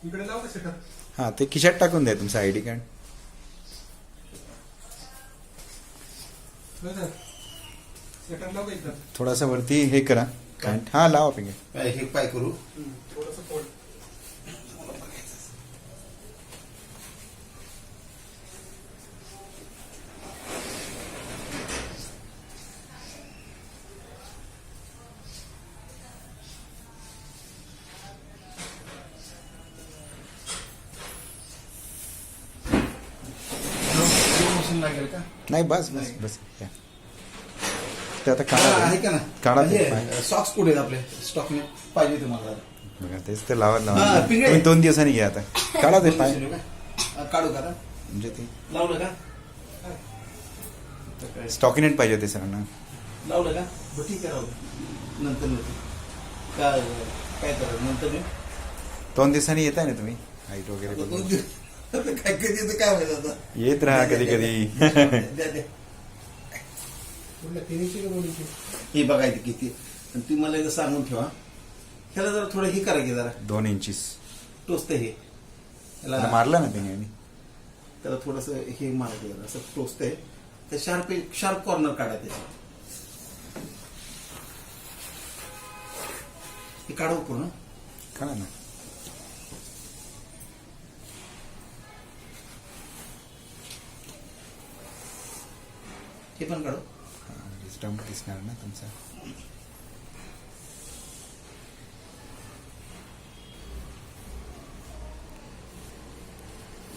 इकडे लाव का शटर? हा ते खिशात टाकून द्या तुमचं आयडी कार्ड. शटर लाव का इकडं? थोडासा वरती हे करा. हा लावा पिंगे. हे पाय करू. थोडंसं फोल्ड. मशीन लागेल का? नाही बस बस बस या. ते आता आहे काढा का ना? काढा ते पाय. सॉक्स कुठे आहेत आपले? स्टॉकने पाहिजे तुम्हाला. बघा तेच ते लावा हा, लावा. पिंगे. तुम्ही 2 दिवसांनी घ्या आता. काढा ते पाय काढू का? म्हणजे ते लावलं का? स्टॉकिनेट पाहिजे ते सरांना. लावलं का? बरं ठीक आहे, लावलं. नंतर काय काय करायचं नंतर मी 2 दिवसांनी येताय ना तुम्ही हाईट वगैरे बघून. काय कधी काय व्हायचं आता? येत राहा कधी कधी. द्या, द्या. कुठल्या तिन्हीची का दोन्हीची? हे बघायचं किती आणि ती मला एकदा सांगून ठेवा. ह्याला जरा थोडं हे करा की जरा 2 इंचीस टोचतं हे त्याला मारलं ना त्याने. त्याला थोडस हे मारायचं जरा असं टोचतंय. ते शार्प कॉर्नर काढा त्याच्या. हे काढू पूर्ण. काढा ना. हे पण काढू. स्टंप दिसणार ना तुमचा.